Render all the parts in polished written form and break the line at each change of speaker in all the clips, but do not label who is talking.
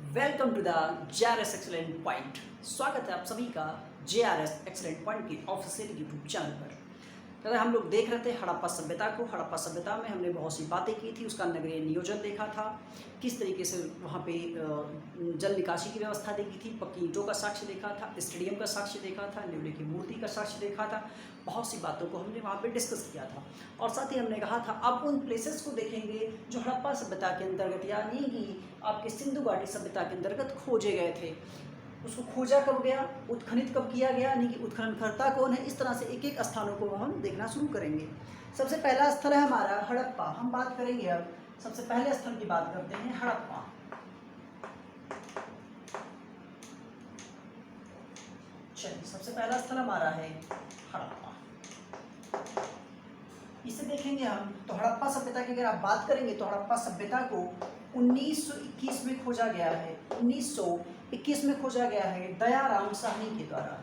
Welcome to the JRS excellent point. स्वागत है आप सभी का JRS एक्सलेंट पॉइंट के ऑफिशियल यूट्यूब चैनल पर। तो हम लोग देख रहे थे हड़प्पा सभ्यता को। हड़प्पा सभ्यता में हमने बहुत सी बातें की थी, उसका नगरीय नियोजन देखा था, किस तरीके से वहाँ पे जल निकासी की व्यवस्था देखी थी, पक्की ईंटों का साक्ष्य देखा था, स्टेडियम का साक्ष्य देखा था, न्यूले की मूर्ति का साक्ष्य देखा था। बहुत सी बातों को हमने वहाँ पे डिस्कस किया था और साथ ही हमने कहा था अब उन प्लेसेस को देखेंगे जो हड़प्पा सभ्यता के अंतर्गत यानी कि आपके सिंधु घाटी सभ्यता के अंतर्गत खोजे गए थे। उसको खोजा कब गया, उत्खनित कब किया गया, यानी कि उत्खननकर्ता कौन है। इस तरह से एक एक स्थानों को हम देखना शुरू करेंगे। सबसे पहला स्थल है हमारा हड़प्पा। हम बात करेंगे अब सबसे पहले स्थल की बात करते हैं हड़प्पा। चलिए, सबसे पहला स्थल हमारा है हड़प्पा। इसे देखेंगे हम तो हड़प्पा सभ्यता की अगर आप बात करेंगे तो हड़प्पा सभ्यता को 1921 में खोजा गया है। 1921 में खोजा गया है दयाराम साहनी के द्वारा।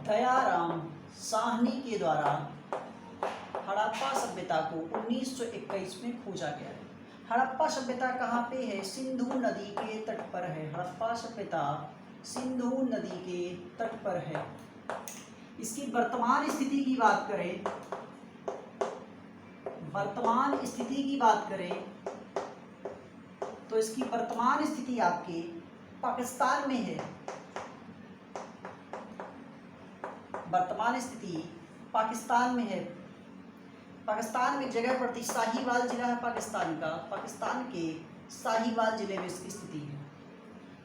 दयाराम साहनी के द्वारा हड़प्पा सभ्यता को 1921 में खोजा गया है। हड़प्पा सभ्यता कहाँ पे है? सिंधु नदी के तट पर है। हड़प्पा सभ्यता सिंधु नदी के तट पर है। इसकी वर्तमान स्थिति की बात करें, वर्तमान स्थिति की बात करें तो इसकी वर्तमान स्थिति आपके पाकिस्तान में है। वर्तमान स्थिति पाकिस्तान में है। पाकिस्तान में जगह पड़ती, साहिवाल जिला है पाकिस्तान का, पाकिस्तान के साहिवाल जिले में इसकी स्थिति है।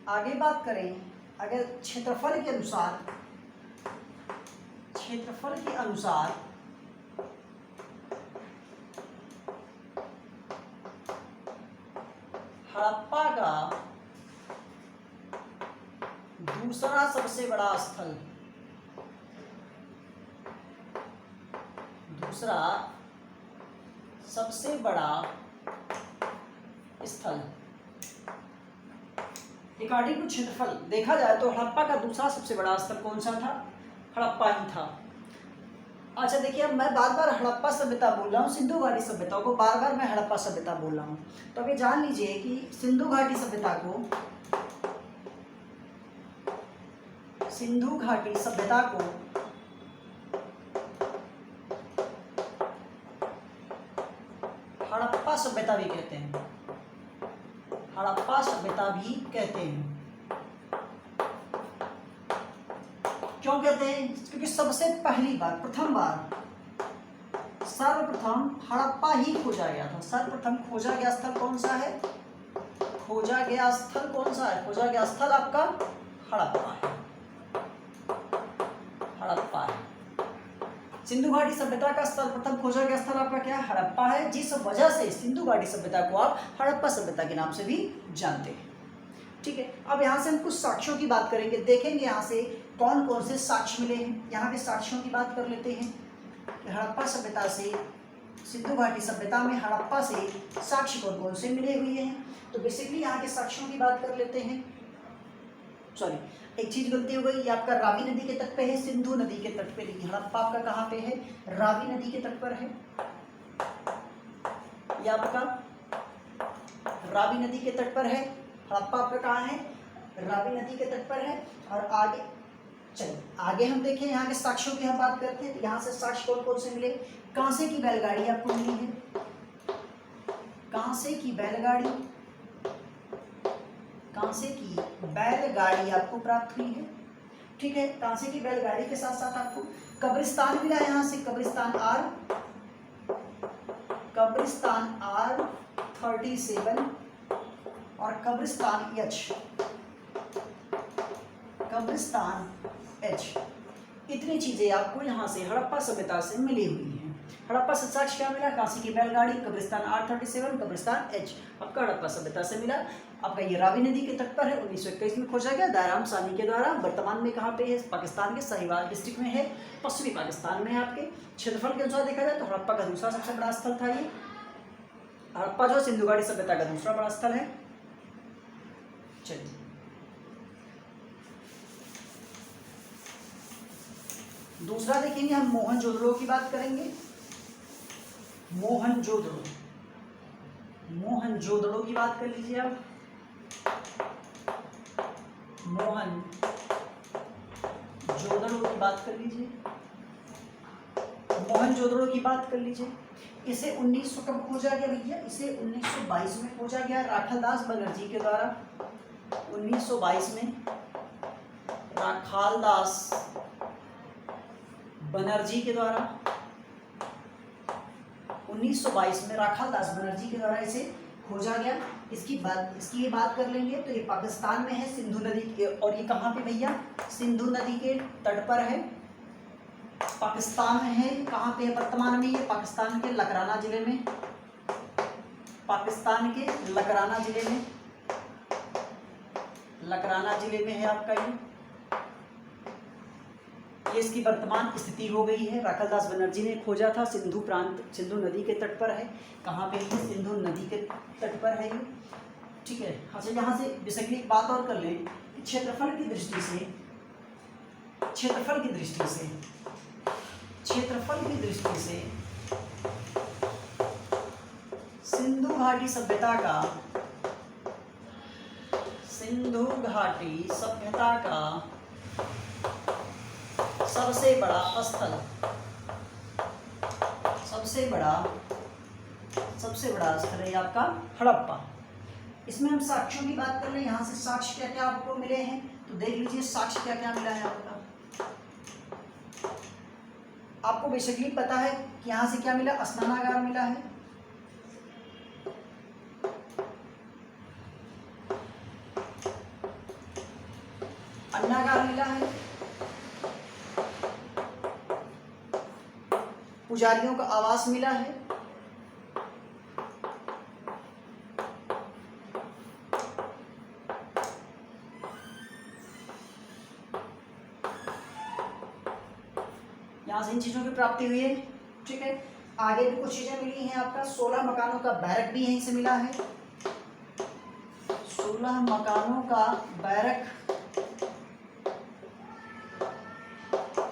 आगे बात करें अगर क्षेत्रफल के अनुसार, क्षेत्रफल के अनुसार हड़प्पा का दूसरा सबसे बड़ा स्थल, दूसरा सबसे बड़ा स्थल अकॉर्डिंग टू क्षेत्रफल देखा जाए तो हड़प्पा का दूसरा सबसे बड़ा स्थल कौन सा था? हड़प्पा ही था। अच्छा देखिए, अब मैं बार बार हड़प्पा सभ्यता बोल रहा हूँ, सिंधु घाटी सभ्यता को बार बार मैं हड़प्पा सभ्यता बोल रहा हूँ। तो अब ये जान लीजिए कि सिंधु घाटी सभ्यता को, सिंधु घाटी सभ्यता को हड़प्पा सभ्यता भी कहते हैं। हड़प्पा सभ्यता भी कहते हैं। क्यों कहते हैं? क्योंकि सबसे पहली बार, प्रथम बार, सर्वप्रथम हड़प्पा ही खोजा गया था। सर्वप्रथम खोजा गया स्थल कौन सा है? खोजा गया स्थल कौन सा है? खोजा गया स्थल आपका हड़प्पा है। हड़प्पा है। सिंधु घाटी सभ्यता का सर्वप्रथम खोजा गया स्थल आपका क्या है? हड़प्पा है। जिस वजह से सिंधु घाटी सभ्यता को आप हड़प्पा सभ्यता के नाम से भी जानते हैं। ठीक है, अब यहाँ से हम कुछ साक्ष्यों की बात करेंगे, देखेंगे यहाँ से कौन कौन से साक्ष्य मिले हैं। यहाँ के साक्ष्यों की बात कर लेते हैं। हड़प्पा सभ्यता से, सिंधु घाटी सभ्यता में हड़प्पा से साक्ष्य कौन कौन से मिले हुए हैं। तो बेसिकली यहाँ के साक्ष्यों की बात कर लेते हैं। सॉरी, एक चीज गलती हो गई, ये आपका रावी नदी के तट पे है, सिंधु नदी के तट पे नहीं। हड़प्पा आपका कहाँ पे है? रावी नदी के तट पर है। ये आपका रावी नदी के तट पर है। हड़प्पा आपका कहाँ है? रावी नदी के तट पर है। और आगे चलिए आगे हम देखें, यहाँ के साक्ष्यों की हम बात करते हैं। तो यहाँ से साक्ष्य कौन कौन से मिले? कांसे की बैलगाड़ी आपको मिली है। कांसे की बैलगाड़ी, कांसे की बैलगाड़ी आपको प्राप्त हुई है। ठीक है, कांसे की बैलगाड़ी के साथ साथ आपको कब्रिस्तान मिला है। यहाँ से कब्रिस्तान आर, कब्रिस्तान R37 और कब्रिस्तान H, कब्रिस्तान H। इतनी चीजें आपको यहाँ से हड़प्पा सभ्यता से मिली हुई हैं। हड़प्पा से साक्ष्य क्या मिला? कांसे की बैलगाड़ी, कब्रिस्तान R37, कब्रिस्तान H आपका हड़प्पा सभ्यता से मिला। आपका ये रावी नदी के तट पर है। 1921 में खोजा गया दयाराम साहनी के द्वारा। वर्तमान में कहाँ पे है? पाकिस्तान के साहिवाल डिस्ट्रिक्ट में है, पश्चिमी पाकिस्तान में है। आपके क्षेत्रफल के अनुसार देखा जाए तो हड़प्पा का दूसरा सबसे बड़ा स्थल था ये। हड़प्पा जो सिंधु घाटी सभ्यता का दूसरा बड़ा स्थल है। चलिए दूसरा देखेंगे हम, मोहनजोदड़ो की बात करेंगे। मोहनजोदड़ो, मोहनजोदड़ो की बात कर लीजिए आप। मोहनजोदड़ो की बात कर लीजिए, मोहनजोदड़ो की बात कर लीजिए। इसे 1900 कब खोजा गया भैया? इसे 1922 में खोजा गया राखालदास बनर्जी के द्वारा। 1922 में राखालदास बनर्जी के द्वारा, 1922 में राखालदास बनर्जी के द्वारा इसे खोजा गया। इसकी ये बात कर लेंगे तो ये पाकिस्तान में है, सिंधु नदी के, और ये कहाँ पे भैया? सिंधु नदी के तट पर है, पाकिस्तान में है। कहाँ पे है वर्तमान में? ये पाकिस्तान के लकराना जिले में, पाकिस्तान के लकराना जिले में, लकराना जिले में है आपका ये इसकी वर्तमान स्थिति हो गई है। राखालदास बनर्जी ने खोजा था, सिंधु प्रांत, सिंधु नदी के तट पर है। कहाँ पे है? सिंधु नदी के तट पर है ये, ठीक है। अच्छा, यहाँ से बेसिकली एक बात और कर लें कि क्षेत्रफल की दृष्टि से, क्षेत्रफल की दृष्टि से, क्षेत्रफल की दृष्टि से सिंधु घाटी सभ्यता का, सिंधु घाटी सभ्यता का सबसे बड़ा स्थल, सबसे बड़ा स्थल है आपका हड़प्पा। इसमें हम साक्ष्यों की बात कर लें, यहाँ से साक्ष्य क्या क्या आपको मिले हैं तो देख लीजिए साक्ष्य क्या क्या मिला है आपका। आपको बेसिकली पता है कि यहाँ से क्या मिला? स्नानागार मिला है, अन्नागार मिला है, पुजारियों का आवास मिला है, यहाँ से इन चीजों की प्राप्ति हुई है, ठीक है। आगे भी कुछ चीजें मिली हैं आपका। 16 मकानों का बैरक भी यहीं से मिला है, 16 मकानों का बैरक,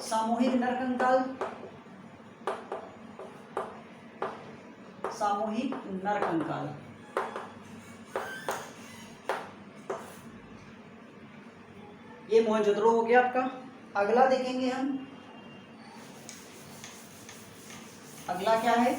सामूहिक नरकंकाल, सामूहिक नरकंकाल। ये मोहनजोदड़ो हो गया आपका। अगला देखेंगे हम, अगला क्या है?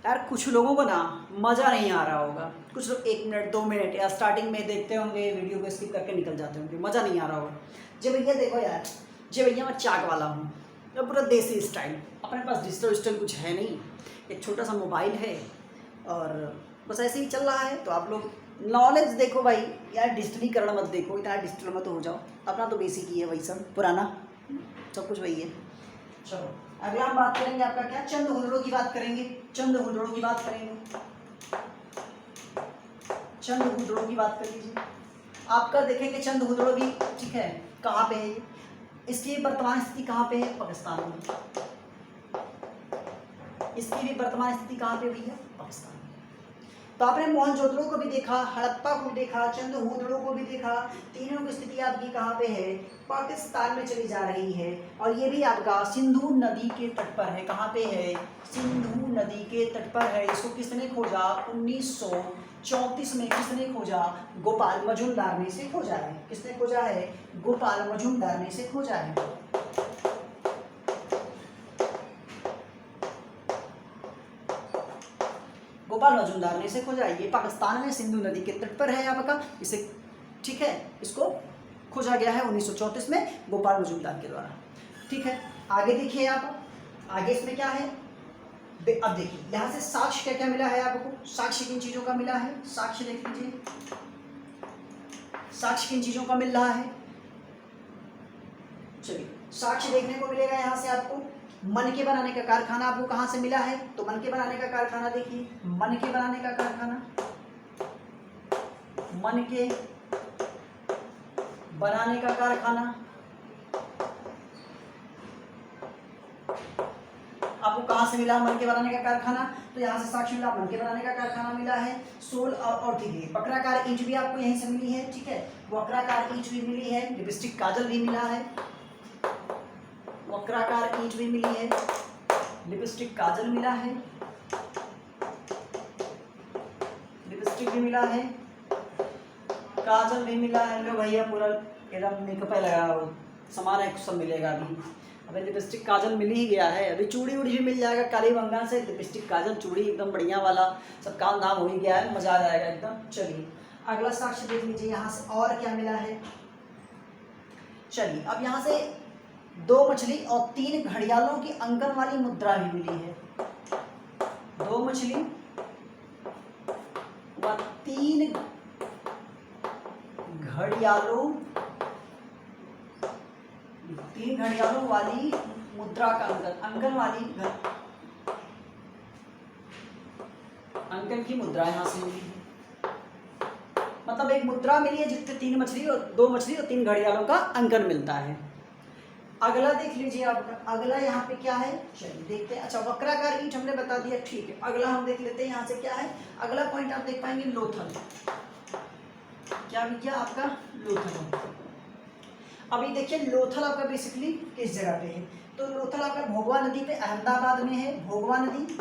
यार कुछ लोगों को ना मज़ा नहीं आ रहा होगा, कुछ लोग 1 मिनट 2 मिनट या स्टार्टिंग में देखते होंगे, वीडियो को स्किप करके निकल जाते होंगे, मज़ा नहीं आ रहा होगा। जब भैया देखो यार, जब भैया मैं चाक वाला हूँ, तो पूरा देसी स्टाइल, अपने पास डिजिटल कुछ है नहीं, एक छोटा सा मोबाइल है और बस ऐसे ही चल रहा है। तो आप लोग नॉलेज देखो भाई यार, डिजिटलीकरण मत देखो, इतना डिजिटल मत हो जाओ। अपना तो बेसिक ही है वही सब, पुराना सब कुछ वही है। चलो अगला हम बात करेंगे आपका क्या? चंद हुदड़ों की बात करेंगे, चंद हुदड़ों की बात करेंगे, चंद हुदड़ों की बात कर लीजिए। आपका देखेंगे चंद हुदड़ो भी, ठीक है, कहाँ पे है ये? इसकी वर्तमान स्थिति कहाँ पे है? पाकिस्तान में। इसकी भी वर्तमान स्थिति कहाँ पे हुई है? पाकिस्तान में। तो आपने मोहनजोदड़ो को भी देखा, हड़प्पा को देखा, चंद हुदड़ो को भी देखा, तीनों की स्थिति आपकी कहाँ पे है? पाकिस्तान में चली जा रही है। और ये भी आपका सिंधु नदी के तट पर है। कहाँ पे है? सिंधु नदी के तट पर है। इसको किसने खोजा? 1934 में किसने खोजा? गोपाल मजूमदार ने इसे खोजा है। किसने खोजा है? गोपाल मजूमदार ने इसे खोजा है। गोपाल मजूमदार ने इसे खोजा। ये पाकिस्तान में सिंधु नदी के तट पर है आपका इसे, ठीक है, इसको खोजा गया है 1934 में गोपाल मजूमदार के द्वारा, ठीक है। आगे देखिए आप, आगे इसमें क्या है? अब देखिए यहाँ से साक्ष्य क्या क्या मिला है आपको। साक्ष्य किन चीजों का मिला है? साक्ष्य देख लीजिए, साक्ष्य किन चीजों का मिल रहा है। चलिए साक्ष्य देखने को मिलेगा यहाँ से आपको। मन के बनाने का कारखाना आपको कहाँ से मिला है? तो मन के बनाने का कारखाना देखिए, मन के बनाने का कारखाना, मन के बनाने का कारखाना आपको कहाँ से मिला? मन के बनाने का कारखाना। तो यहाँ से साक्ष्य मिला, मन के बनाने का कारखाना मिला है। सोल और ठीक है, वक्राकार ईंट भी आपको यहीं से मिली है, ठीक है, वक्राकार ईंट भी मिली है, लिपस्टिक काजल भी मिला है, वक्राकार ईंट भी मिली है, लिपस्टिक काजल मिला है, लिपस्टिक भी मिला है, काजल भी मिला है। लो भैया पूरा एकदम मेकअप लगा हो, सामान है सब मिलेगा अभी। अभी लिपस्टिक काजल मिल ही गया है, अभी चूड़ी उड़ी भी मिल जाएगा कालीबंगान से। लिपस्टिक काजल चूड़ी एकदम बढ़िया वाला, सब काम धाम हो ही गया है, मजा आ जाएगा एकदम। चलिए अगला साक्ष्य देख लीजिए यहाँ से और क्या मिला है। चलिए अब यहाँ से 2 मछली और 3 घड़ियालों की अंकन वाली मुद्रा भी मिली है। 2 मछली व 3 घड़ियालों, 3 घड़ियालों वाली मुद्रा का अंकन वाली अंकन की मुद्रा यहाँ से मिली है। मतलब एक मुद्रा मिली है जिससे 3 मछली और 2 मछली और 3 घड़ियालों का अंकन मिलता है। अगला देख लीजिए आप, अगला यहाँ पे क्या है, चलिए देखते हैं। अच्छा वक्राकार ईंट हमने बता दिया, ठीक है। अगला हम देख लेते हैं यहाँ से क्या है। अगला पॉइंट आप देख पाएंगे लोथल। क्या भैया आपका लोथल। अभी देखिए लोथल आपका बेसिकली किस जगह पे है, तो लोथल आपका भोगवा नदी पे अहमदाबाद में है। भोगवा नदी,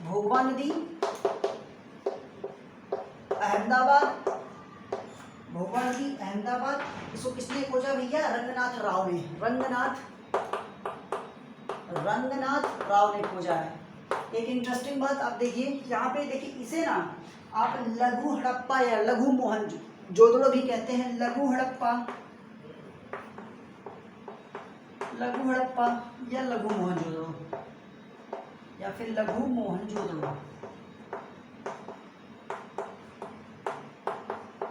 भोगवा नदी अहमदाबाद, भोगवा नदी अहमदाबाद। इसको किसने खोजा भैया, रंगनाथ राव ने, रंगनाथ राव ने खोजा है। एक इंटरेस्टिंग बात आप देखिए यहाँ पे, देखिए इसे ना आप लघु हड़प्पा या लघु मोहनजोदड़ो भी कहते हैं। लघु हड़प्पा या लघु मोहनजोदड़ो या फिर लघु मोहनजोदड़ो,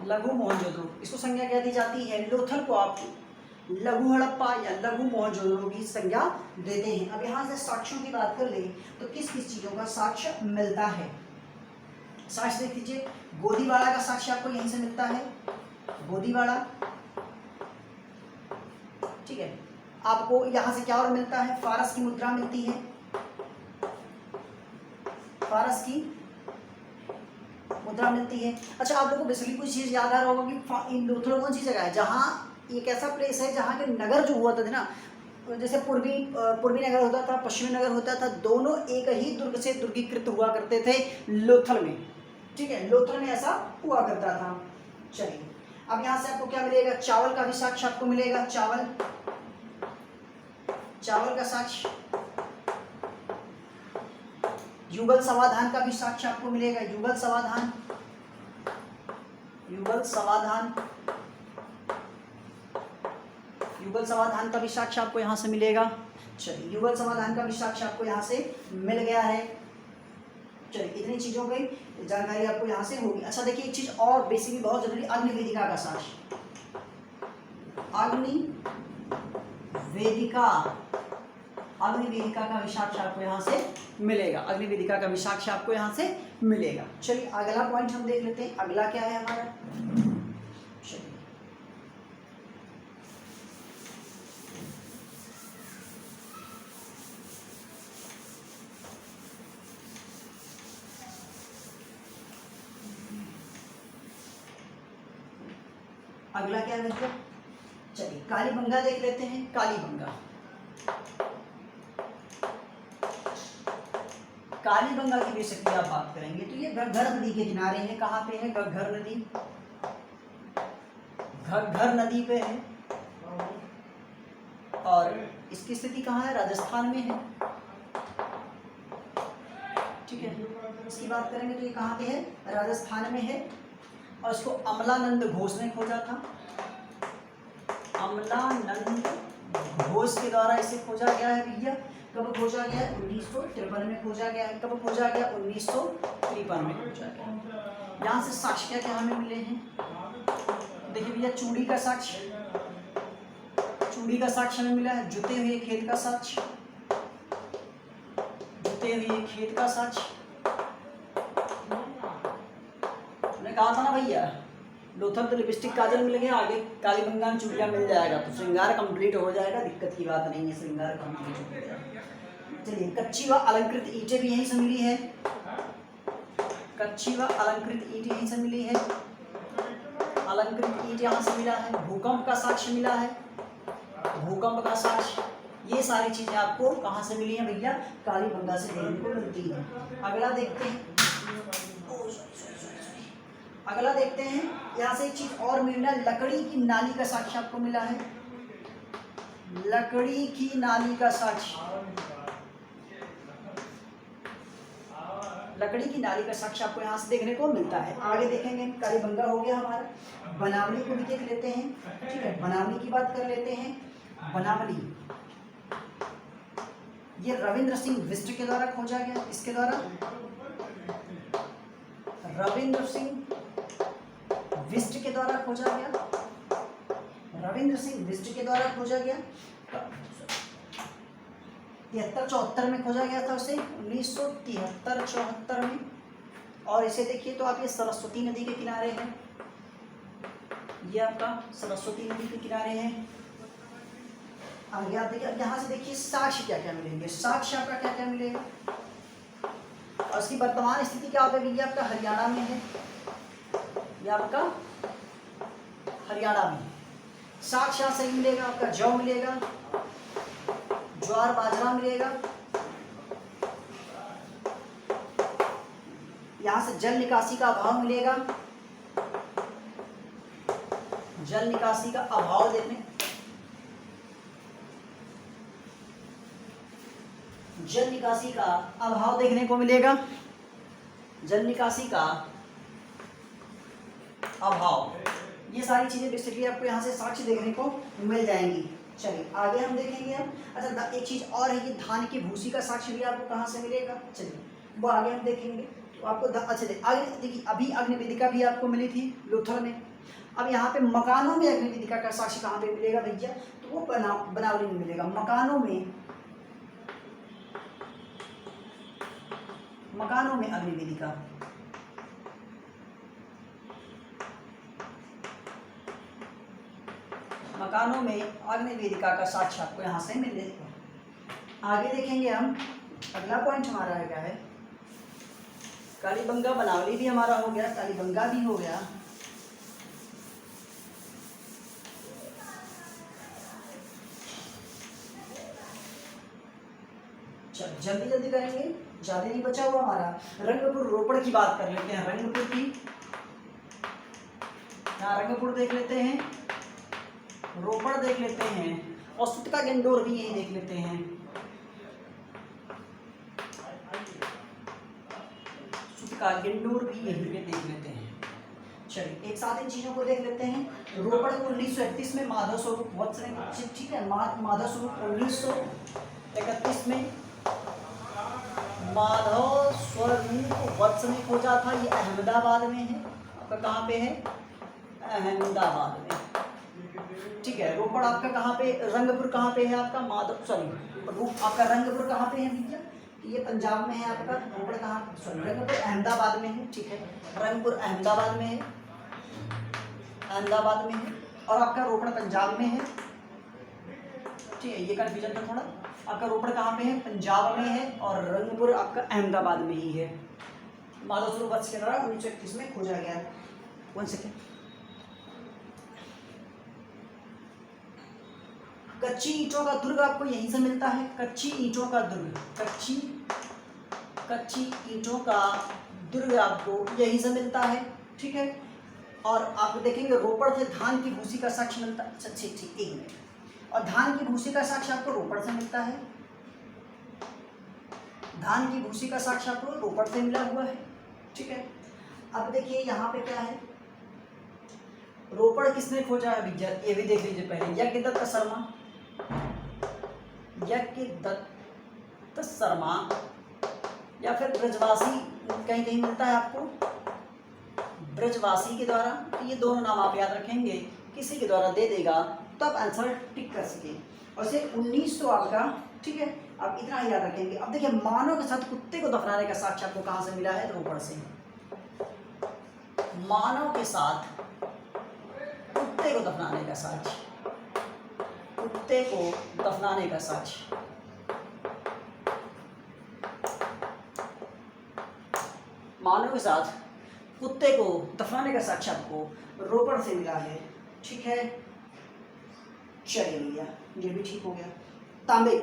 लघु मोहनजोदड़ो, इसको संज्ञा क्या दी जाती है। लोथल को आप लघु हड़प्पा या लघु मोहनजोदड़ो की संज्ञा देते हैं। अब यहाँ से साक्ष्यों की बात कर ले तो किस किस चीज़ों का साक्ष्य मिलता है। साक्ष्य देख लीजिए, गोदीवाड़ा का साक्ष्य आपको यहीं से मिलता है। गोदीवाड़ा, ठीक है। आपको यहाँ से क्या और मिलता है, फारस की मुद्रा मिलती है। फारस की मुद्रा मिलती है। अच्छा आप लोगों को बेसिकली कुछ चीज़ याद आ रहा होगा कि इन लोथल कौन सी जगह है, जहाँ एक ऐसा प्लेस है जहाँ के नगर जो हुआ था ना, जैसे पूर्वी नगर होता था, पश्चिमी नगर होता था, दोनों एक ही दुर्ग से दुर्गीकृत हुआ करते थे लोथल में, ठीक है। लोथल में ऐसा हुआ करता था। चलिए अब यहाँ से आपको क्या मिलेगा, चावल का भी साक्ष्य आपको मिलेगा। चावल का साक्ष्य, युगल समाधान का भी साक्ष्य आपको मिलेगा। युगल समाधान का भी साक्ष्य आपको यहाँ से मिलेगा। चलिए युगल समाधान का भी साक्ष्य आपको यहाँ से मिल गया है। चलिए इतनी चीज़ों की जानकारी आपको यहाँ से होगी। अच्छा देखिए एक चीज़ और बेसिकली बहुत जरूरी, अग्निवेदिका का साक्ष्य। अग्निवेदिका का भी साक्ष्य आपको यहाँ से मिलेगा। अग्निवेदिका का भी साक्ष्य आपको यहाँ से मिलेगा। चलिए अगला पॉइंट हम देख लेते हैं, अगला क्या है हमारा। चलिए अगला क्या है बच्चों, चलिए कालीबंगा देख लेते हैं। कालीबंगा की बेसिकली आप बात करेंगे तो ये घग्गर नदी के किनारे है। कहाँ पे है, घग्गर नदी पे है। और इसकी स्थिति कहाँ है, राजस्थान में है, ठीक है। इसकी बात करेंगे तो ये कहाँ पे है, राजस्थान में है। और इसको अमलानंद घोष ने खोजा था। अमलानंद घोष के द्वारा इसे खोजा गया है भैया। कब खोजा गया, 1953 में खोजा गया है। कब खोजा गया, 1953 में खोजा गया। यहाँ से साक्ष्य क्या क्या हमें मिले हैं, देखिए भैया चूड़ी का साक्ष्य हमें मिला है। जुते हुए खेत का साक्ष्य, मैंने कहा था ना भैया लोथल तो लिपस्टिक काजल मिल गया, आगे कालीबंगान चूड़ियाँ मिल जाएगा तो श्रृंगार कंप्लीट हो जाएगा। दिक्कत की बात नहीं है, श्रृंगार कंप्लीट हो जाएगा। चलिए कच्ची व अलंकृत ईंटें भी यहीं से मिली है। अलंकृत ईंट यहाँ से मिला है। भूकंप का साक्ष्य मिला है। भूकंप का साक्ष्य, ये सारी चीजें आपको कहाँ से मिली हैं भैया? कालीबंगा से देखने को मिलती है। अगला देखते हैं, अगला देखते हैं, यहाँ से एक चीज और मिलना, लकड़ी की नाली का साक्ष्य आपको मिला है। लकड़ी की नाली का साक्ष्य, लकड़ी की नाली का साक्ष्य आपको यहाँ से देखने को मिलता है। आगे देखेंगे, कालीबंगा हो गया हमारा, बनावली को भी देख लेते हैं। ठीक है, बनावली की बात कर लेते हैं। बनावली ये रविंद्र सिंह बिष्ट के द्वारा खोजा गया। इसके द्वारा रविंद्र सिंह बिष्ट के द्वारा खोजा गया। रविंद्र सिंह बिष्ट के द्वारा खोजा गया। 73-74 में खोजा गया था उसे, 1973-74 में। और इसे देखिए तो आप, ये सरस्वती नदी के किनारे है, ये आपका सरस्वती नदी के किनारे है। आगे आप देखिए, अब यहाँ से देखिए साक्ष्य क्या क्या मिलेंगे। साक्ष्य आपका क्या क्या मिलेगा और उसकी वर्तमान स्थिति क्या होगी? ये आपका हरियाणा में है, ये आपका हरियाणा में। साक्ष्य यहाँ से मिलेगा आपका, जौ मिलेगा, ज्वार बाजरा मिलेगा। यहाँ से जल निकासी का अभाव मिलेगा, जल निकासी का अभाव देखने, जल निकासी का अभाव देखने को मिलेगा, जल निकासी का अभाव। ये सारी चीजें बेसिकली आपको यहाँ से साक्ष्य देखने को मिल जाएंगी। चलिए आगे हम देखेंगे अब। अच्छा, एक चीज और है, ये धान की भूसी का साक्ष्य भी आपको कहाँ से मिलेगा? चलिए वो आगे हम देखेंगे। तो आपको अच्छा आगे देखिए, अभी अग्निवेदिका भी आपको मिली थी लुथर में। अब यहाँ पे मकानों में अग्निवेदिका का साक्ष्य कहाँ पे मिलेगा भैया? तो वो बनावली में मिलेगा। मकानों में, मकानों में अग्निवेदिका, मकानों में अग्निवेदिका का साक्ष्य आपको यहाँ से मिलेगा। आगे देखेंगे हम, अगला पॉइंट हमारा क्या है? कालीबंगा बनावली भी हमारा हो गया, कालीबंगा भी हो गया। चल जल्दी जल्दी करेंगे, ज्यादा नहीं बचा हुआ हमारा। रंगपुर रोपड़ की बात कर लेते हैं, रंगपुर की। यहाँ रंगपुर देख लेते हैं, रोपड़ देख लेते हैं, और सुतका गेंडोर भी यही देख लेते हैं। सुतका गेंडोर भी यही पे देख लेते हैं। चलिए एक साथ इन चीजों को देख लेते हैं। रोपड़ को 1931 में माधव स्वरूप वत्स ने, ठीक है, माधव स्वरूप 1931 में माधव स्वरूप वत्स ने खोजा था। ये अहमदाबाद में है, आपका कहाँ पे है? अहमदाबाद में। ठीक है, रोपड़ आपका कहाँ पे, रंगपुर कहाँ पे है आपका? माधव सॉरी आपका रंगपुर कहाँ पे है भैया? ये पंजाब में है आपका। रोपड़ कहाँ, सॉरी रंगपुर अहमदाबाद में है। ठीक है, रंगपुर अहमदाबाद में है, अहमदाबाद में है। और आपका रोपड़ पंजाब में है। ठीक है, ये कन्फ्यूजन था थोड़ा। आपका रोपड़ कहाँ पे है? पंजाब में है, और रंगपुर आपका अहमदाबाद में ही है। माधव स्वरूप वत्स के द्वारा 1931 में खोजा गया। 1 सेकेंड। कच्ची ईंटों का दुर्ग आपको यहीं से मिलता है। कच्ची ईंटों का दुर्ग, कच्ची ईंटों का दुर्ग आपको यहीं से मिलता है। ठीक है, और आप देखेंगे रोपड़ से धान की भूसी का साक्ष्य मिलता है। अच्छा ठीक, एक मिनट। और धान की भूसी का साक्ष्य आपको रोपड़ से मिलता है। धान की भूसी का साक्ष्य आपको रोपड़ से मिला हुआ है। ठीक है, अब देखिए यहाँ पे क्या है, रोपड़ किसने खोजा है भैया? ये भी देख लीजिए पहले। यज्ञदत्त शर्मा, यज्ञदत्त शर्मा, या फिर ब्रजवासी, कहीं कहीं मिलता है आपको ब्रजवासी के द्वारा। तो ये दोनों नाम आप याद रखेंगे, किसी के द्वारा दे देगा तो आप आंसर टिक कर सके। और से 1900 आपका, ठीक है, आप इतना ही याद रखेंगे। अब देखिए, मानव के साथ कुत्ते को दफनाने का साक्ष्य आपको कहाँ से मिला है? रोपड़ से। मानव के साथ कुत्ते को दफनाने का साक्ष्य, कुत्ते को दफनाने का साक्ष्य मानव के साथ कुत्ते को दफनाने का साक्ष्य आपको रोपड़ से मिला है। ठीक है, चलिए भैया ये भी ठीक हो गया। तांबे,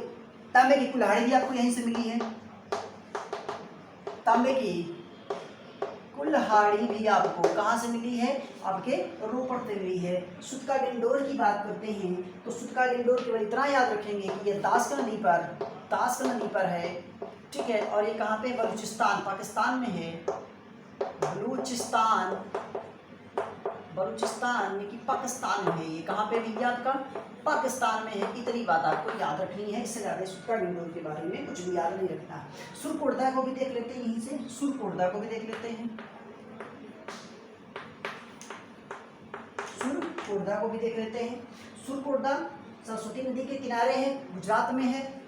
तांबे की कुल्हाड़ी भी आपको यहीं से मिली है। तांबे की कुल्हाड़ी भी आपको कहाँ से मिली है? आपके रोपड़ से मिली है। सुतका डिंडोर की बात करते हैं तो सुतका डिंडोर केवल इतना याद रखेंगे कि ये दास का नदी पर है, ठीक है। और ये कहाँ पे? बलूचिस्तान, पाकिस्तान में है। बलूचिस्तान में कि पाकिस्तान में है। ये कहाँ पे भैया? आपका पाकिस्तान में है। इतनी बात आपको याद रखनी है, इससे ज़्यादा सुतका डिंडोर के बारे में कुछ भी याद नहीं रखना। सुरकोटदा को भी देख लेते हैं यहीं से, सुरकोटदा को भी देख लेते हैं, सुरकोटदा को भी देख लेते हैं। सुरकोटदा सरस्वती नदी के किनारे है, गुजरात में है।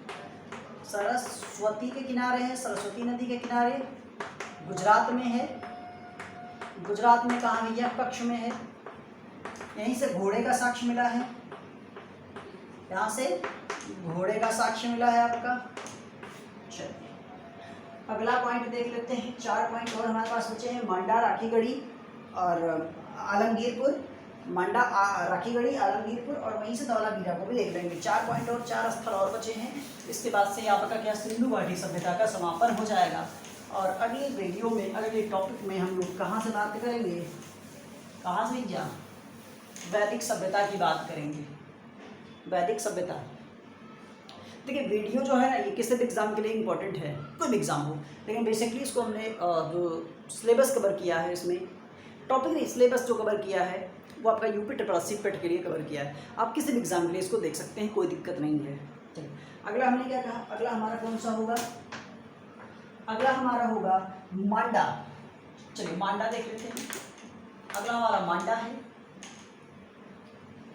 सरस्वती के किनारे है, सरस्वती नदी के किनारे गुजरात में है। गुजरात में कहाँ भैया? कच्छ में है। यहीं से घोड़े का साक्ष्य मिला है, यहाँ से घोड़े का साक्ष्य मिला है आपका। चलिए अगला पॉइंट देख लेते हैं। 4 पॉइंट और हमारे पास बचे हैं। मांडा, राखीगढ़ी और आलमगीरपुर। मांडा, राखीगढ़ी, आलमगीरपुर और वहीं से धौलावीरा को भी देख लेंगे। 4 पॉइंट और 4 स्थल और बचे हैं। इसके बाद से आपका क्या? सिंधु घाटी सभ्यता का समापन हो जाएगा। और अगले वीडियो में, अगले टॉपिक में हम लोग कहाँ से बात करेंगे? कहाँ से क्या? वैदिक सभ्यता की बात करेंगे। वैदिक सभ्यता, देखिए वीडियो जो है ना, ये किसी भी एग्ज़ाम के लिए इंपॉर्टेंट है, कोई भी एग्ज़ाम हो, लेकिन बेसिकली इसको हमने जो सिलेबस कवर किया है, इसमें टॉपिक नहीं, सिलेबस जो कवर किया है वो आपका यूपी ट्रिपल पेट के लिए कवर किया है। आप किसी भी एग्ज़ाम के लिए इसको देख सकते हैं, कोई दिक्कत नहीं है। चलिए अगला हमने क्या कहा? अगला हमारा कौन सा होगा? अगला हमारा होगा मांडा। चलिए मांडा देख लेते हैं। अगला हमारा मांडा है।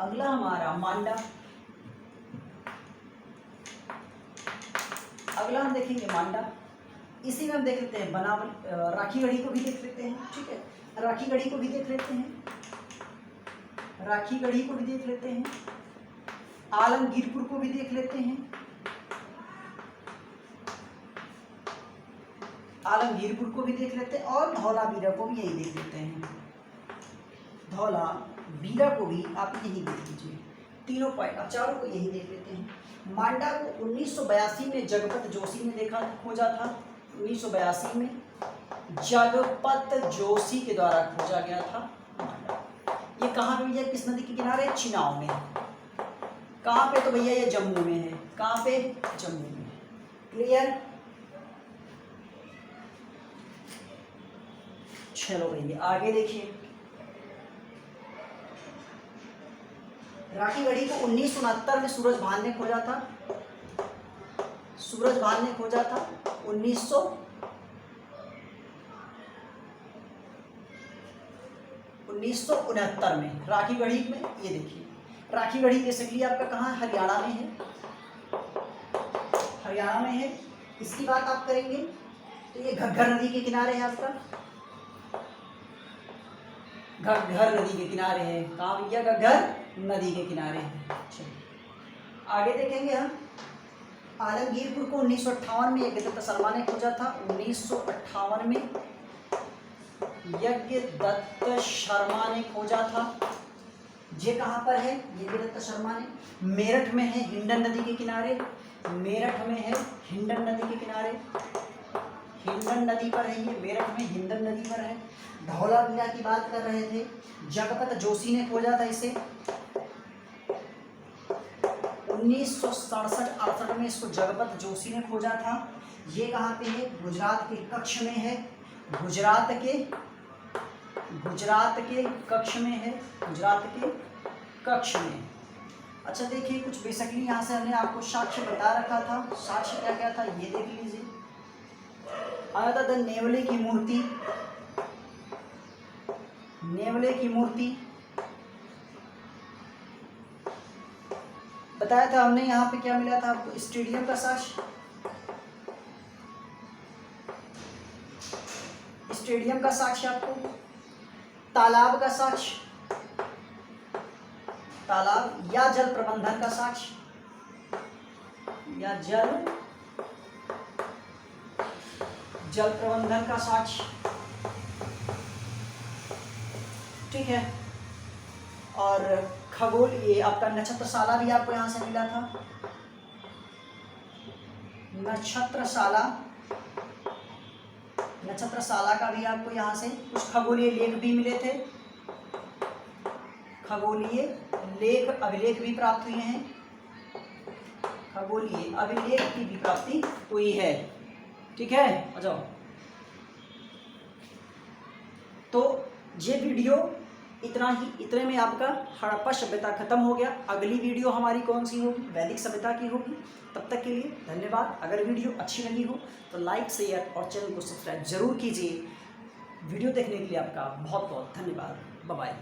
अगला हमारा मांडा, अगला हम देखेंगे मांडा। इसी में हम देख लेते हैं बनावल, राखीगढ़ी को भी देख लेते हैं, ठीक है। राखीगढ़ी को भी देख लेते हैं, राखीगढ़ी को भी देख लेते हैं। आलमगीरपुर को भी देख लेते हैं, आलमगीरपुर को भी देख लेते हैं। और धौलावीरा को भी यही देख लेते हैं। धौलावीरा को भी आप यही देख लीजिए। तीनों पॉइंट, अब चारों को यही देख लेते हैं। मांडा को 1982 में जगपत जोशी ने खोजा था। 1982 में जगपत जोशी के द्वारा खोजा गया था मांडा। ये कहाँ पे भैया? किस नदी के किनारे? चिनाव में। कहाँ पे? तो भैया ये जम्मू में है। कहाँ पे? जम्मू में। क्लियर? चलो भैया आगे देखिए। राखीगढ़ी को 1969 में सूरज भान ने खोजा था। सूरज भान ने खोजा था 1969 में। राखीगढ़ी में ये देखिए, राखीगढ़ी बेसिकली आपका कहाँ है? हरियाणा में है। हरियाणा में है। इसकी बात आप करेंगे तो ये घग्गर नदी के किनारे है आपका। घग्गर नदी के किनारे है। कहाँ भैया? घग्गर नदी के किनारे है। चलिए आगे देखेंगे हम। आलमगीरपुर को 1958 में यज्ञदत्त शर्मा ने खोजा था। 1958 में यज्ञदत्त शर्मा ने खोजा था। ये कहाँ पर है? यज्ञदत्त शर्मा ने मेरठ में है, हिंडन नदी के किनारे। मेरठ में है, हिंडन नदी के किनारे। हिंडन नदी पर है ये, मेरठ में हिंडन नदी पर है। धौलावीरा की बात कर रहे थे, जगपत जोशी ने खोजा था इसे। 1967-68 में इसको जगपत जोशी ने खोजा था। ये कहाँ पे है? गुजरात के कच्छ में है। गुजरात के कच्छ में है। गुजरात के कच्छ में। अच्छा देखिए, कुछ बेसिकली यहाँ से हमने आपको साक्ष्य बता रखा था। साक्ष्य क्या क्या था ये देख लीजिए। आया था द नेवले की मूर्ति। नेवले की मूर्ति बताया था हमने। यहाँ पे क्या मिला था आपको? स्टेडियम का साक्ष्य। स्टेडियम का साक्ष्य आपको। तालाब का साक्ष्य, तालाब या जल प्रबंधन का साक्ष्य, या जल प्रबंधन का साक्ष्य, ठीक है। और खगोल, ये आपका नक्षत्रशाला भी आपको यहाँ से मिला था, नक्षत्रशाला, नक्षत्रशाला का भी आपको यहाँ से कुछ खगोलीय लेख भी मिले थे, खगोलीय लेख अभिलेख भी प्राप्त हुए हैं, खगोलीय अभिलेख की भी प्राप्ति हुई है। ठीक है, आ जाओ। तो ये वीडियो इतना ही, इतने में आपका हड़प्पा सभ्यता खत्म हो गया। अगली वीडियो हमारी कौन सी होगी? वैदिक सभ्यता की होगी। तब तक के लिए धन्यवाद। अगर वीडियो अच्छी लगी हो तो लाइक, शेयर और चैनल को सब्सक्राइब जरूर कीजिए। वीडियो देखने के लिए आपका बहुत बहुत धन्यवाद। Bye bye.